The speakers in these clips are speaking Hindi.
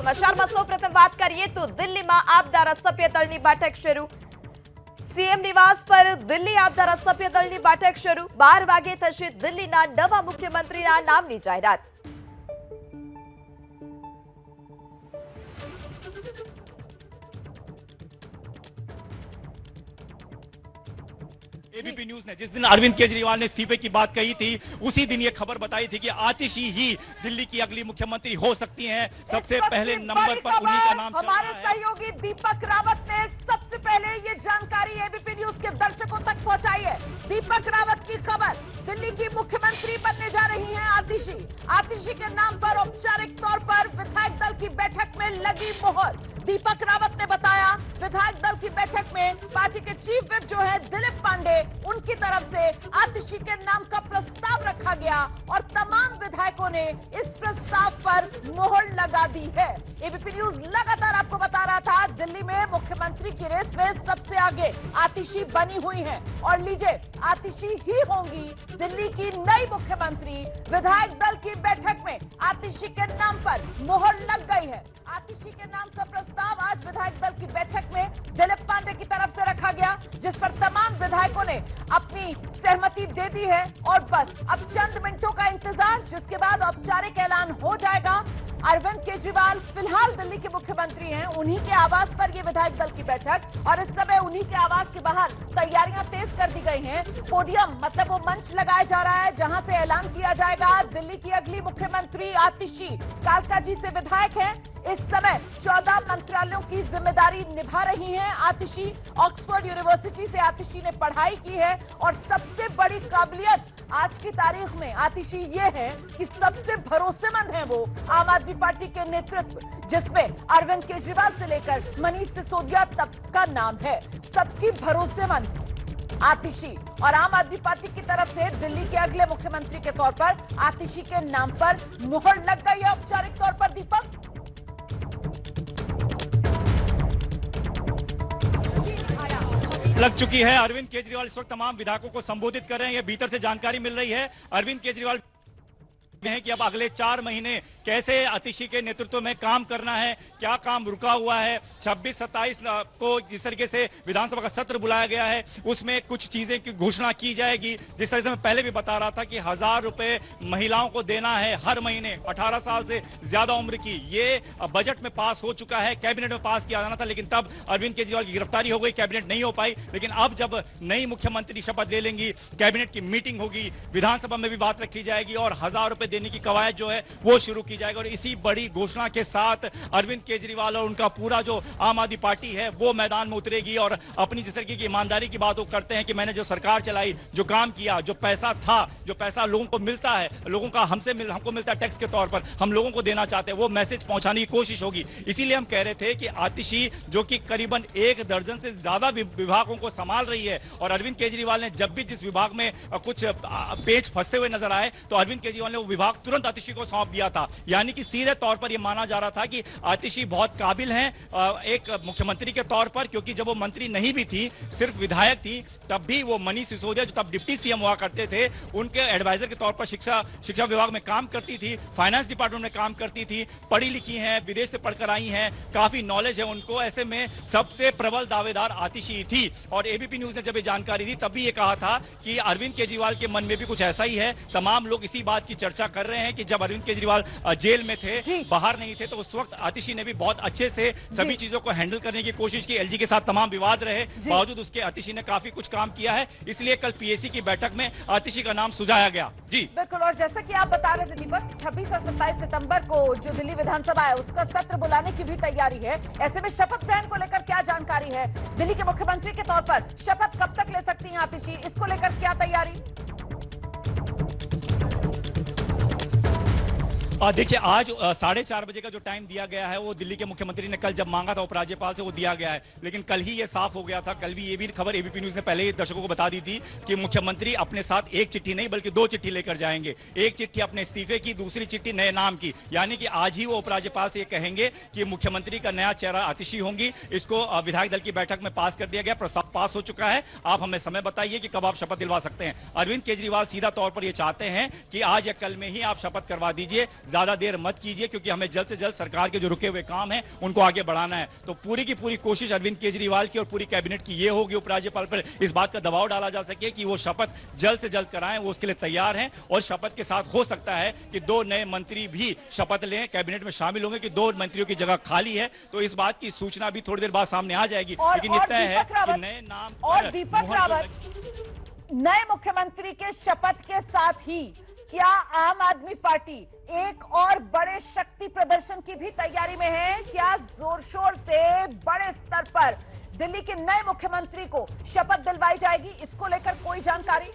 સમાચારમાં સૌપ્રથમ વાત કરીએ તો દિલ્હીમાં આપ ધારાસભ્ય દળની બેઠક શરૂ। સીએમ નિવાસ પર દિલ્હી આપ ધારાસભ્ય દળની બેઠક શરૂ। 12 વાગે થશે દિલ્હીના નવા મુખ્યમંત્રીના નામની જાહેરાત। एबीपी न्यूज ने जिस दिन अरविंद केजरीवाल ने इस्तीफे की बात कही थी उसी दिन ये खबर बताई थी कि आतिशी ही दिल्ली की अगली मुख्यमंत्री हो सकती हैं। सबसे पहले नंबर पर उन्हीं का नाम हमारे सहयोगी दीपक रावत ने सबसे पहले ये जानकारी एबीपी न्यूज के दर्शकों तक पहुंचाई है। दीपक रावत की खबर, दिल्ली की मुख्यमंत्री बनने जा रही हैं आतिशी। आतिशी के नाम पर औपचारिक तौर पर विधायक दल की बैठक में लगी मोहर। दीपक रावत ने बताया विधायक दल की बैठक में पार्टी के चीफ विप जो है दिलीप पांडे, उनकी तरफ से आतिशी के नाम का प्रस्ताव रखा गया और तमाम विधायकों ने इस प्रस्ताव पर मोहर लगा दी है। एबीपी न्यूज लगातार आपको बता रहा था दिल्ली में मुख्यमंत्री की रेस में सबसे आगे आतिशी बनी हुई है और लीजिए आतिशी ही होंगी दिल्ली की नई मुख्यमंत्री। विधायक दल की बैठक में आतिशी के नाम पर मोहर लग गई है। आतिशी के नाम का प्रस्ताव आज विधायक दल की बैठक में दिलीप पांडे की तरफ से रखा गया, जिस पर तमाम विधायकों ने अपनी सहमति दे दी है और बस अब चंद मिनटों का इंतजार, जिसके बाद औपचारिक ऐलान हो जाएगा। अरविंद केजरीवाल फिलहाल दिल्ली के मुख्यमंत्री हैं, उन्हीं के आवास पर ये विधायक दल की बैठक और इस समय उन्हीं के आवास के बाहर तैयारियां तेज कर दी गई हैं। पोडियम मतलब वो मंच लगाया जा रहा है जहां से ऐलान किया जाएगा दिल्ली की अगली मुख्यमंत्री आतिशी। कालकाजी से विधायक है, इस समय 14 मंत्रालयों की जिम्मेदारी निभा रही हैं आतिशी। ऑक्सफोर्ड यूनिवर्सिटी से आतिशी ने पढ़ाई की है और सबसे बड़ी काबिलियत आज की तारीख में आतिशी ये है कि सबसे भरोसेमंद है वो आम आदमी पार्टी के नेतृत्व, जिसमें अरविंद केजरीवाल से लेकर मनीष सिसोदिया तक का नाम है। सबकी भरोसेमंद आतिशी और आम आदमी पार्टी की तरफ से दिल्ली के अगले मुख्यमंत्री के तौर पर आतिशी के नाम पर मुहर लग गई है औपचारिक तौर पर। दीपक, लग चुकी है। अरविंद केजरीवाल इस वक्त तमाम विधायकों को संबोधित कर रहे हैं। ये भीतर से जानकारी मिल रही है अरविंद केजरीवाल हैं कि अब अगले 4 महीने कैसे आतिशी के नेतृत्व में काम करना है, क्या काम रुका हुआ है। 26-27 को जिस तरीके से विधानसभा का सत्र बुलाया गया है उसमें कुछ चीजें की घोषणा की जाएगी। जिस तरह से मैं पहले भी बता रहा था कि 1000 रुपए महिलाओं को देना है हर महीने 18 साल से ज्यादा उम्र की। ये बजट में पास हो चुका है, कैबिनेट में पास किया जाना था, लेकिन तब अरविंद केजरीवाल की गिरफ्तारी हो गई, कैबिनेट नहीं हो पाई। लेकिन अब जब नई मुख्यमंत्री शपथ ले लेंगी, कैबिनेट की मीटिंग होगी, विधानसभा में भी बात रखी जाएगी और 1000 रुपए देने की कवायद जो है वो शुरू की जाएगी। और इसी बड़ी घोषणा के साथ अरविंद केजरीवाल और उनका पूरा जो आम आदमी पार्टी है वो मैदान में उतरेगी और अपनी जिस तरीके की ईमानदारी की बात वो करते हैं कि मैंने जो सरकार चलाई, जो काम किया, जो पैसा था, जो पैसा लोगों को मिलता है, लोगों का हमको मिलता है टैक्स के तौर पर, हम लोगों को देना चाहते हैं, वो मैसेज पहुंचाने की कोशिश होगी। इसीलिए हम कह रहे थे कि आतिशी जो कि करीबन 1 दर्जन से ज्यादा विभागों को संभाल रही है और अरविंद केजरीवाल ने जब भी जिस विभाग में कुछ पेच फंसते हुए नजर आए तो अरविंद केजरीवाल ने वो विभाग तुरंत आतिशी को सौंप दिया था। यानी कि सीधे तौर पर यह माना जा रहा था कि आतिशी बहुत काबिल हैं एक मुख्यमंत्री के तौर पर, क्योंकि जब वो मंत्री नहीं भी थी, सिर्फ विधायक थी, तब भी वो मनीष सिसोदिया जो तब डिप्टी सीएम हुआ करते थे, उनके एडवाइजर के तौर पर शिक्षा विभाग में काम करती थी, फाइनेंस डिपार्टमेंट में काम करती थी, पढ़ी लिखी हैं, विदेश से पढ़कर आई हैं, काफी नॉलेज है उनको। ऐसे में सबसे प्रबल दावेदार आतिशी थी। और एबीपी न्यूज ने जब ये जानकारी दी तब भी ये कहा था कि अरविंद केजरीवाल के मन में भी कुछ ऐसा ही है। तमाम लोग इसी बात की चर्चा कर रहे हैं कि जब अरविंद केजरीवाल जेल में थे, बाहर नहीं थे, तो उस वक्त आतिशी ने भी बहुत अच्छे से सभी चीजों को हैंडल करने की कोशिश की। एलजी के साथ तमाम विवाद रहे, बावजूद उसके आतिशी ने काफी कुछ काम किया है। इसलिए कल पीएसी की बैठक में आतिशी का नाम सुझाया गया। जी बिल्कुल, और जैसा कि आप बता रहे थे दीपक, 26 और 27 सितंबर को जो दिल्ली विधानसभा है उसका सत्र बुलाने की भी तैयारी है। ऐसे में शपथ ग्रहण को लेकर क्या जानकारी है? दिल्ली के मुख्यमंत्री के तौर पर शपथ कब तक ले सकती हैं आतिशी, इसको लेकर क्या तैयारी? देखिए, आज 4:30 बजे का जो टाइम दिया गया है वो दिल्ली के मुख्यमंत्री ने कल जब मांगा था उपराज्यपाल से वो दिया गया है, लेकिन कल ही ये साफ हो गया था। कल भी ये भी खबर एबीपी न्यूज ने पहले ही दर्शकों को बता दी थी कि मुख्यमंत्री अपने साथ एक चिट्ठी नहीं बल्कि 2 चिट्ठी लेकर जाएंगे। एक चिट्ठी अपने इस्तीफे की, दूसरी चिट्ठी नए नाम की। यानी कि आज ही वो उपराज्यपाल से ये कहेंगे कि मुख्यमंत्री का नया चेहरा आतिशी होंगी। इसको विधायक दल की बैठक में पास कर दिया गया, प्रस्ताव पास हो चुका है। आप हमें समय बताइए कि कब आप शपथ दिलवा सकते हैं। अरविंद केजरीवाल सीधा तौर पर यह चाहते हैं कि आज या कल में ही आप शपथ करवा दीजिए। ज्यादा देर मत कीजिए, क्योंकि हमें जल्द से जल्द सरकार के जो रुके हुए काम है उनको आगे बढ़ाना है। तो पूरी की पूरी कोशिश अरविंद केजरीवाल की और पूरी कैबिनेट की ये होगी उपराज्यपाल पर इस बात का दबाव डाला जा सके कि वो शपथ जल्द से जल्द कराएं। वो उसके लिए तैयार हैं और शपथ के साथ हो सकता है कि 2 नए मंत्री भी शपथ लें, कैबिनेट में शामिल होंगे कि 2 मंत्रियों की जगह खाली है। तो इस बात की सूचना भी थोड़ी देर बाद सामने आ जाएगी। लेकिन ये तय है कि नए नाम और दीपक रावत नए मुख्यमंत्री के शपथ के साथ ही क्या आम आदमी पार्टी एक और बड़े शक्ति प्रदर्शन की भी तैयारी में है? क्या जोर शोर से बड़े स्तर पर दिल्ली के नए मुख्यमंत्री को शपथ दिलवाई जाएगी? इसको लेकर कोई जानकारी?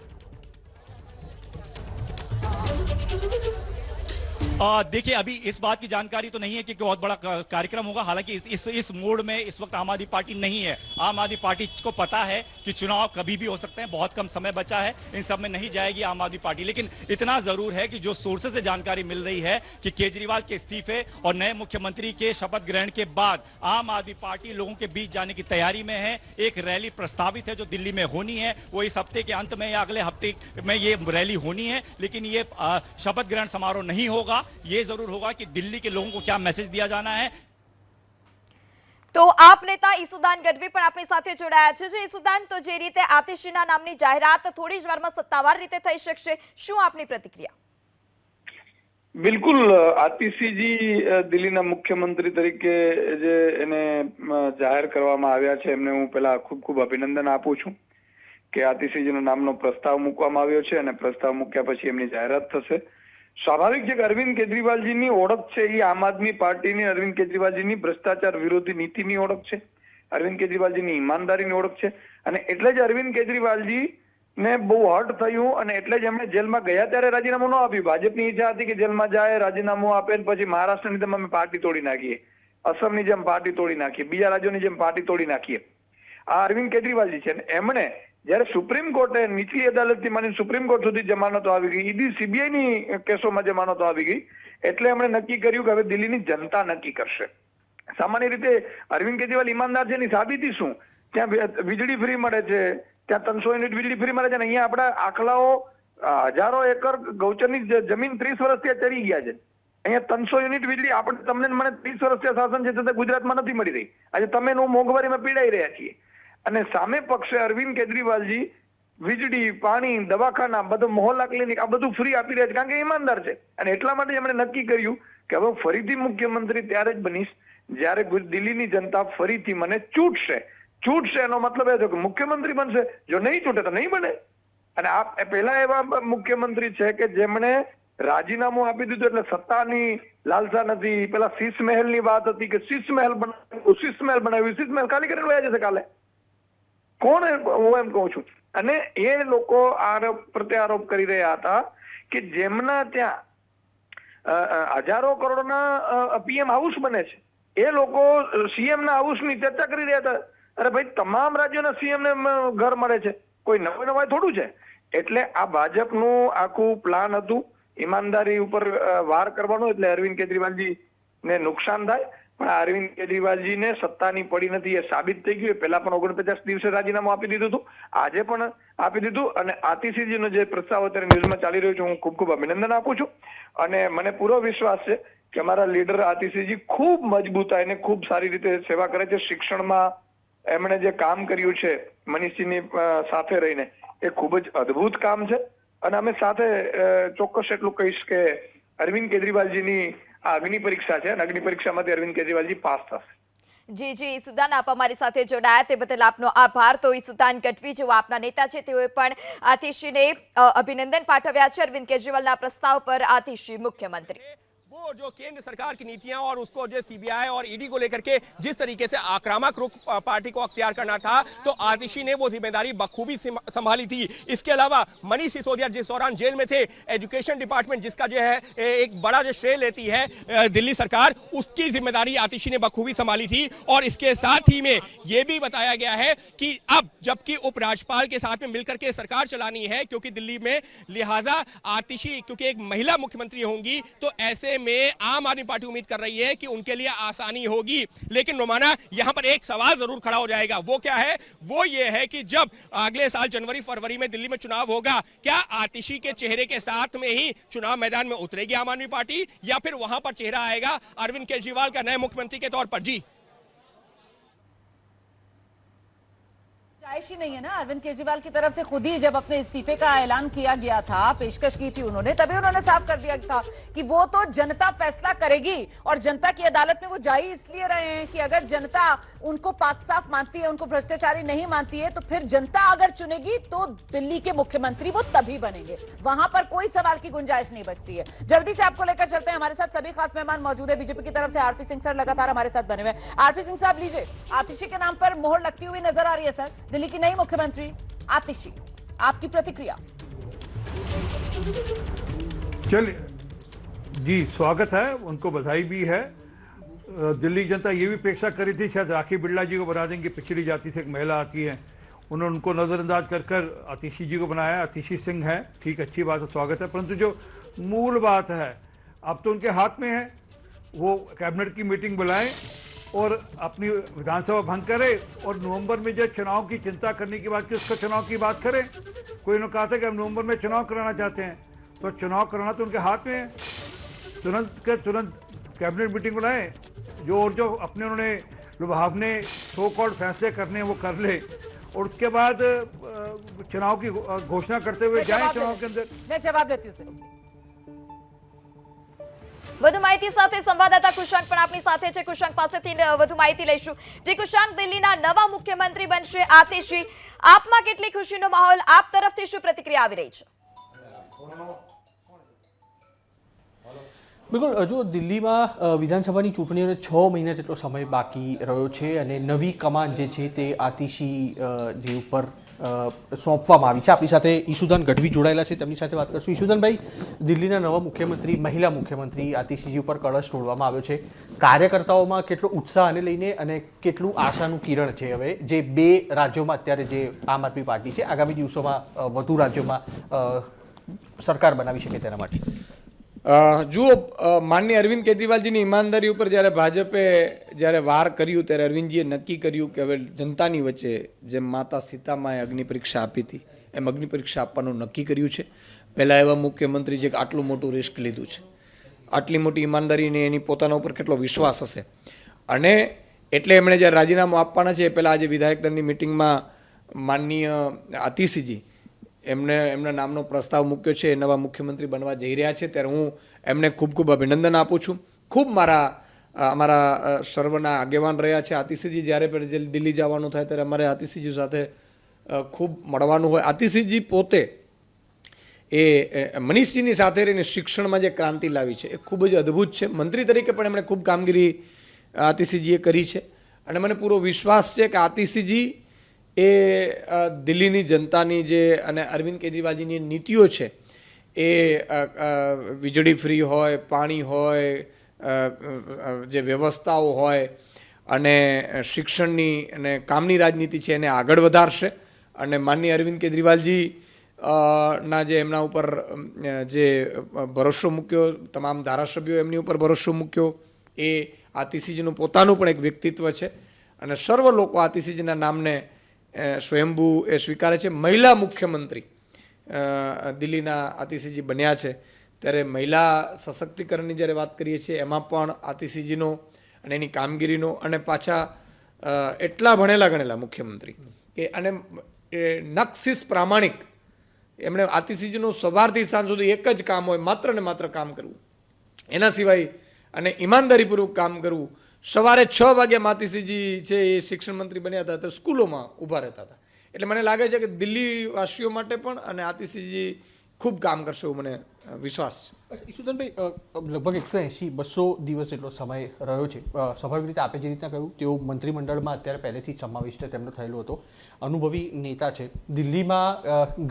देखिए, अभी इस बात की जानकारी तो नहीं है कि बहुत बड़ा कार्यक्रम होगा। हालांकि इस मोड में इस वक्त आम आदमी पार्टी नहीं है। आम आदमी पार्टी को पता है कि चुनाव कभी भी हो सकते हैं, बहुत कम समय बचा है, इन सब में नहीं जाएगी आम आदमी पार्टी। लेकिन इतना जरूर है कि जो सोर्सेज से जानकारी मिल रही है कि केजरीवाल के इस्तीफे और नए मुख्यमंत्री के शपथ ग्रहण के बाद आम आदमी पार्टी लोगों के बीच जाने की तैयारी में है। एक रैली प्रस्तावित है जो दिल्ली में होनी है, वो इस हफ्ते के अंत में या अगले हफ्ते में ये रैली होनी है। लेकिन ये शपथ ग्रहण समारोह नहीं होगा। ये जरूर होगा कि दिल्ली के लोगों को क्या मैसेज दिया जाना है। તો આપ નેતા ઈસુદાન ગઢવી પણ આપણી સાથે જોડાયા છે। જે ઈસુદાન, તો જે રીતે આતિશીના નામની જાહેરાત થોડી જ વારમાં સત્તાવાર રીતે થઈ શકશે, શું આપની પ્રતિક્રિયા? બિલકુલ, આતિશીજી દિલ્હીના મુખ્યમંત્રી તરીકે જે એને જાહેર કરવામાં આવ્યા છે એમને હું પહેલા ખૂબ ખૂબ અભિનંદન આપું છું કે આતિશીજીના નામનો પ્રસ્તાવ મૂકવામાં આવ્યો છે અને પ્રસ્તાવ મૂક્યા પછી એમની જાહેરાત થશે। સ્વાભાવિક છે કે અરવિંદ કેજરીવાલજીની ઓળખ છે એ આમ આદમી પાર્ટીની, અરવિંદ કેજરીવાલજીની ભ્રષ્ટાચાર વિરોધી નીતિની ઓળખ છે, અરવિંદ કેજરીવાલજીની ઈમાનદારીની ઓળખ છે। અને એટલે જ અરવિંદ કેજરીવાલજીને બહુ હર્ટ થયું અને એટલે જ એમણે જેલમાં ગયા ત્યારે રાજીનામું ન આપ્યું। ભાજપની ઈચ્છા હતી કે જેલમાં જાય, રાજીનામું આપે, પછી મહારાષ્ટ્રની જેમ અમે પાર્ટી તોડી નાખીએ, અસમની જેમ પાર્ટી તોડી નાખીએ, બીજા રાજ્યોની જેમ પાર્ટી તોડી નાખીએ। આ અરવિંદ કેજરીવાલજી છે। એમણે જ્યારે સુપ્રીમ કોર્ટે નીચલી અદાલતથી માની સુપ્રીમ કોર્ટ સુધી જમાનતો આવી ગઈ, ઈડી સીબીઆઈની કેસોમાં જમાનતો આવી ગઈ, એટલે એમણે નક્કી કર્યું કે હવે દિલ્હીની જનતા નક્કી કરશે। સામાન્ય રીતે અરવિંદ કેજરીવાલ ઈમાનદાર છે એની સાબિતી શું? ત્યાં વીજળી ફ્રી મળે છે, ત્યાં 300 યુનિટ વીજળી ફ્રી મળે છે, અને અહીંયા આપણા આખલાઓ હજારો એકર ગૌચરની જમીન 30 વર્ષથી ચરી ગયા છે। અહીંયા 300 યુનિટ વીજળી આપણે તમને મને 30 વર્ષથી શાસન છે છતાં ગુજરાતમાં નથી મળી રહી। આજે તમે મોંઘવારીમાં પીડાઈ રહ્યા છીએ અને સામે પક્ષે અરવિંદ કેજરીવાલજી વીજળી, પાણી, દવાખાના, બધું મોહલ્લા ક્લિનિક આ બધું ફ્રી આપી રહ્યા છે, કારણ કે ઈમાનદાર છે। અને એટલા માટે એમણે નક્કી કર્યું કે હવે ફરીથી મુખ્યમંત્રી ત્યારે જ બનીશ જ્યારે દિલ્હીની જનતા ફરીથી મને ચૂંટશે। એનો મતલબ એ છે કે મુખ્યમંત્રી બનશે, જો નહીં ચૂંટે તો નહીં બને। અને આ પહેલા એવા મુખ્યમંત્રી છે કે જેમણે રાજીનામું આપી દીધું એટલે સત્તાની લાલસા નથી। પેલા શીશ મહેલની વાત હતી કે શીશ મહેલ બનાવ્યું, શીશ મહેલ ખાલી કરીને વયા જશે કાલે। કોણ? હું એમ કહું છું। અને એ લોકો આરોપ પ્રત્યારોપ કરી રહ્યા હતા કે જેમના ત્યાં હજારો કરોડના પીએમ હાઉસ બને છે, એ લોકો સીએમ ના હાઉસની ચર્ચા કરી રહ્યા હતા। અરે ભાઈ, તમામ રાજ્યોના સીએમ ને ઘર મળે છે, કોઈ નવાઈ થોડું છે। એટલે આ ભાજપનું આખું પ્લાન હતું ઈમાનદારી ઉપર વાર કરવાનો, એટલે અરવિંદ કેજરીવાલજી ને નુકસાન થાય। પણ અરવિંદ કેજરીવાલજીને સત્તાની પડી નથી એ સાબિત થઈ ગયું। પહેલા પણ 49 દિવસે રાજીનામું આપી દીધું હતું, આજે પણ આપી દીધું। અને આતિશીજીનો જે પ્રસ્તાવ અત્યારે ન્યૂઝમાં ચાલી રહ્યો છે, હું ખૂબ ખૂબ અભિનંદન આપું છું। અને મને પૂરો વિશ્વાસ છે કે અમારા લીડર આતિશીજી ખૂબ મજબૂતાઈને ખૂબ સારી રીતે સેવા કરે છે। શિક્ષણમાં એમણે જે કામ કર્યું છે મનીષજીની સાથે રહીને એ ખૂબ જ અદ્ભુત કામ છે। અને અમે સાથે ચોક્કસ એટલું કહીશ કે અરવિંદ કેજરીવાલજીની આ અગ્નિ પરીક્ષા છે અને અગ્નિ પરીક્ષામાંથી અરવિંદ કેજરીવાલજી પાસ થશે। જી જી, ઈસુદાન, આપ અમારી સાથે જોડાયા તે બદલ આપનો આભાર। તો ઈસુદાન ગઢવી જેઓ આપના નેતા છે, તેઓએ પણ આતિશીને અભિનંદન પાઠવ્યા છે અરવિંદ કેજરીવાલના પ્રસ્તાવ પર। આતિશી मुख्यमंत्री वो जो केंद्र सरकार की नीतियां और उसको जो सीबीआई और ईडी को लेकर के जिस तरीके से आक्रामक रुख पार्टी को अख्तियार करना था, तो आतिशी ने वो जिम्मेदारी बखूबी संभाली थी। इसके अलावा मनीष सिसोदिया जिस दौरान जेल में थे, एजुकेशन डिपार्टमेंट जिसका जो है एक बड़ा जो श्रेय लेती है दिल्ली सरकार, उसकी जिम्मेदारी आतिशी ने बखूबी संभाली थी। और इसके साथ ही में ये भी बताया गया है कि अब जबकि उपराज्यपाल के साथ में मिलकर के सरकार चलानी है क्योंकि दिल्ली में, लिहाजा आतिशी क्योंकि एक महिला मुख्यमंत्री होंगी, तो ऐसे में आम आदमी पार्टी उम्मीद कर रही है कि उनके लिए आसानी होगी, लेकिन रोमाना यहां पर एक सवाल जरूर खड़ा हो जाएगा। वो क्या है? वो ये है कि जब अगले साल जनवरी फरवरी में दिल्ली में चुनाव होगा, क्या आतिशी के चेहरे के साथ में ही चुनाव मैदान में उतरेगी आम आदमी पार्टी, या फिर वहां पर चेहरा आएगा अरविंद केजरीवाल का नए मुख्यमंत्री के तौर पर? जी, गुंजाइश ही नहीं है ना। अरविंद केजरीवाल की तरफ से खुद ही जब अपने इस्तीफे का ऐलान किया गया था, पेशकश की थी उन्होंने, तभी उन्होंने साफ कर दिया था कि वो तो जनता फैसला करेगी, और जनता की अदालत में वो जा ही इसलिए रहे हैं कि अगर जनता उनको पाक साफ मानती है, उनको भ्रष्टाचारी नहीं मानती है, तो फिर जनता अगर चुनेगी तो दिल्ली के मुख्यमंत्री वो तभी बनेंगे। वहां पर कोई सवाल की गुंजाइश नहीं बचती है। जल्दी से आपको लेकर चलते हैं, हमारे साथ सभी खास मेहमान मौजूद है। बीजेपी की तरफ से आरपी सिंह सर लगातार हमारे साथ बने हुए। आरपी सिंह साहब लीजिए, आतिशी के नाम पर मोहर लगती हुई नजर आ रही है सर, दिल्ली की नई मुख्यमंत्री आतिशी, आपकी प्रतिक्रिया? चलिए जी, स्वागत है, उनको बधाई भी है। दिल्ली जनता ये भी अपेक्षा करी थी शायद राखी बिड़ला जी को बना देंगे, पिछड़ी जाति से एक महिला आती है, उन्होंने उनको नजरअंदाज कर कर आतिशी जी को बनाया। आतिशी सिंह है, ठीक, अच्छी बात है, स्वागत है। परंतु जो मूल बात है अब तो उनके हाथ में है, वो कैबिनेट की मीटिंग बुलाएं और अपनी विधानसभा भंग करे, और नवंबर में जो चुनाव की चिंता करने की बात की, उसका चुनाव की बात करें। कोई ने कहा था कि हम नवंबर में चुनाव कराना चाहते हैं, तो चुनाव कराना तो उनके हाथ में है। तुरंत के तुरंत कैबिनेट मीटिंग बुलाएं, जो अपने उन्होंने लुभावने सो कॉल्ड फैसले करने वो कर ले, और उसके बाद चुनाव की घोषणा करते हुए जाएं चुनाव के अंदर। मैं जवाब देती हूँ। વધુ માહિતી સાથે સંવાદદાતા કુશાંક પણ આપણી સાથે છે। કુશાંક પાસેથી વધુ માહિતી લઈશું। જે કુશાંક, દિલ્હીના નવા મુખ્યમંત્રી બનશે આતિશી, આપમાં કેટલી ખુશીનો માહોલ, આપ તરફથી શું પ્રતિક્રિયા આવી રહી છે? બિલકુલ, જો દિલ્હીમાં વિધાનસભાની ચૂંટણીઓને 6 મહિના જેટલો સમય બાકી રહ્યો છે, અને નવી કમાન જે છે તે આતિશી જે ઉપર સોંપવામાં આવી છે। આપણી સાથે ઈશુદાન ગઢવી જોડાયેલા છે, તેમની સાથે વાત કરશું। ઈશુદાનભાઈ, દિલ્હીના નવા મુખ્યમંત્રી, મહિલા મુખ્યમંત્રી આતિશીજી ઉપર કળશ ઢોળવામાં આવ્યો છે, કાર્યકર્તાઓમાં કેટલો ઉત્સાહને લઈને અને કેટલું આશાનું કિરણ છે હવે, જે 2 રાજ્યોમાં અત્યારે જે આમ આદમી પાર્ટી છે આગામી દિવસોમાં વધુ રાજ્યોમાં સરકાર બનાવી શકે તેના માટે? જુઓ, માનનીય અરવિંદ કેજરીવાલજીની ઈમાનદારી ઉપર જ્યારે ભાજપે જ્યારે વાર કર્યું, ત્યારે અરવિંદજીએ નક્કી કર્યું કે હવે જનતાની વચ્ચે જેમ માતા સીતામાએ અગ્નિ પરીક્ષા આપી હતી, એમ અગ્નિ પરીક્ષા આપવાનું નક્કી કર્યું છે। પહેલાં એવા મુખ્યમંત્રી જે આટલું મોટું રિસ્ક લીધું છે, આટલી મોટી ઈમાનદારીને એની પોતાના ઉપર કેટલો વિશ્વાસ હશે, અને એટલે એમણે જ્યારે રાજીનામું આપવાના છે એ પહેલાં આજે વિધાયક દળની મિટિંગમાં માનનીય આતિશીજી એમના નામનો પ્રસ્તાવ મૂક્યો છે, નવા મુખ્યમંત્રી બનવા જઈ રહ્યા છે, ત્યારે હું એમને ખૂબ ખૂબ અભિનંદન આપું છું। ખૂબ અમારા સર્વના આગેવાન રહ્યા છે। આતિશીજી જ્યારે પણ દિલ્હી જવાનું થાય ત્યારે અમારે આતિશીજી સાથે ખૂબ મળવાનું હોય। આતિશીજી પોતે એ મનીષજીની સાથે રહીને શિક્ષણમાં જે ક્રાંતિ લાવી છે એ ખૂબ જ અદ્ભુત છે। મંત્રી તરીકે પણ એમણે ખૂબ કામગીરી આતિશીજીએ કરી છે, અને મને પૂરો વિશ્વાસ છે કે આતિશીજી એ દિલ્હીની જનતાની જે અને અરવિંદ કેજરીવાલજીની નીતિઓ છે એ વીજળી ફ્રી હોય, પાણી હોય, જે વ્યવસ્થાઓ હોય અને શિક્ષણની અને કામની રાજનીતિ છે એને આગળ વધારશે। અને માનનીય અરવિંદ કેજરીવાલજી ના જે એમના ઉપર જે ભરોસો મૂક્યો, તમામ ધારાસભ્યો એમની ઉપર ભરોસો મૂક્યો, એ આતિશીજીનું પોતાનું પણ એક વ્યક્તિત્વ છે, અને સર્વ લોકો આતિશીજીના નામને સ્વયંભૂ એ સ્વીકારે છે। મહિલા મુખ્યમંત્રી દિલ્હીના આતિશીજી બન્યા છે, ત્યારે મહિલા સશક્તિકરણની જ્યારે વાત કરીએ છીએ એમાં પણ આતિશીજીનો અને એની કામગીરીનો, અને પાછા એટલા ભણેલા ગણેલા મુખ્યમંત્રી કે, અને નક્શિસ પ્રામાણિક, એમણે આતિશીજીનું સવારથી સાંજ સુધી એક જ કામ હોય, માત્ર ને માત્ર કામ કરવું, એના સિવાય અને ઈમાનદારીપૂર્વક કામ કરવું। સવારે 6 વાગે આતિશીજી છે એ શિક્ષણ મંત્રી બન્યા હતા તો સ્કૂલોમાં ઊભા રહેતા હતા, એટલે મને લાગે છે કે દિલ્હીવાસીઓ માટે પણ અને આતિશીજી ખૂબ કામ કરશે એવું મને વિશ્વાસ છે। ઈશુદાનભાઈ, લગભગ 180-200 દિવસ જેટલો સમય રહ્યો છે। સ્વાભાવિક રીતે આપે જે રીતના કહ્યું, તેઓ મંત્રીમંડળમાં અત્યારે પહેલેથી સમાવિષ્ટ તેમનો થયેલો હતો, અનુભવી નેતા છે। દિલ્હીમાં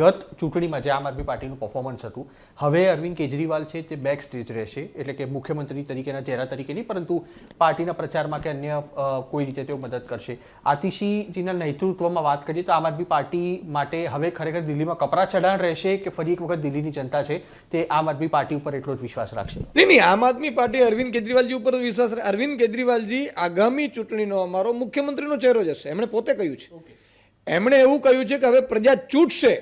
ગત ચૂંટણીમાં જે આમ આદમી પાર્ટીનું પરફોર્મન્સ હતું, હવે અરવિંદ કેજરીવાલ છે તે બેક સ્ટેજ રહેશે, એટલે કે મુખ્યમંત્રી તરીકેના ચહેરા તરીકે નહીં, પરંતુ પાર્ટીના પ્રચારમાં કે અન્ય કોઈ રીતે તેઓ મદદ કરશે। આતિશીજીના નેતૃત્વમાં વાત કરીએ તો આમ આદમી પાર્ટી માટે હવે ખરેખર દિલ્હીમાં કપરા ચઢાણ રહેશે, કે ફરી એક વખત દિલ્હીની જનતા છે તે આમ આદમી પાર્ટી ઉપર એટલો જ વિશ્વાસ રાખશે? નહીં, આમ આદમી પાર્ટી અરવિંદ કેજરીવાલજી ઉપર વિશ્વાસ રાખે. અરવિંદ કેજરીવાલજી આગામી ચૂંટણીનો અમારો મુખ્યમંત્રીનો ચહેરો જ હશે. એમણે પોતે કહ્યું છે. એમણે એવું કહ્યું છે કે હવે પ્રજા ચૂંટશે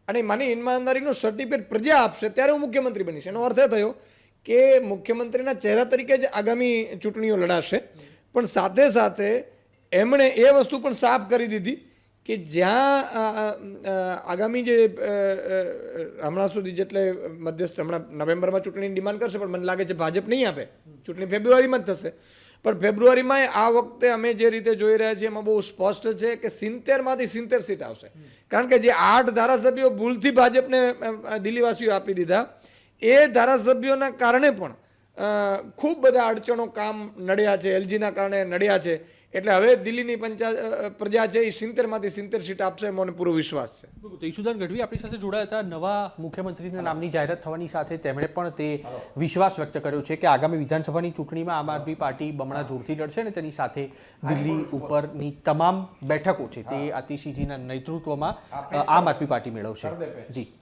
અને માની ઈમાનદારીનો સર્ટિફિકેટ પ્રજા આપશે ત્યારે હું મુખ્યમંત્રી બનીશ. એનો અર્થ એ થયો કે મુખ્યમંત્રીના ચહેરા તરીકે જ આગામી ચૂંટણીઓ લડાશે. પણ સાથે સાથે એમણે એ વસ્તુ પણ સાફ કરી દીધી કે જ્યાં આગામી જે હમણાં સુધી જેટલે મધ્યસ્થ હમણાં નવેમ્બરમાં ચૂંટણીની ડિમાન્ડ કરશે, પણ મને લાગે છે ભાજપ નહીં આપે. ચૂંટણી ફેબ્રુઆરીમાં જ થશે. પણ ફેબ્રુઆરીમાં આ વખતે અમે જે રીતે જોઈ રહ્યા છીએ એમાં બહુ સ્પષ્ટ છે કે 70માંથી 70 સીટ આવશે. કારણ કે જે 8 ધારાસભ્યો ભૂલથી ભાજપને દિલ્હીવાસીઓ આપી દીધા, એ ધારાસભ્યોના કારણે પણ ખૂબ બધા અડચણો કામ નડ્યા છે, એલજીના કારણે નડ્યા છે. એટલે હવે દિલ્હીની પ્રજા છે એ 70માંથી 70 સીટ આપશે, મને પૂરો વિશ્વાસ છે. તો ઈશુદાન ગઢવી આપણી સાથે જોડાયા હતા. નવા મુખ્યમંત્રીના નામની જાહેરાત થવાની સાથે તેમણે પણ તે વિશ્વાસ વ્યક્ત કર્યો છે કે આગામી વિધાનસભાની ચૂંટણીમાં આમ આદમી પાર્ટી બમણા જોરથી લડશે અને તેની સાથે દિલ્હી ઉપરની તમામ બેઠકો છે તે આતિશીજીના નેતૃત્વમાં આમ આદમી પાર્ટી મેળવશે. જી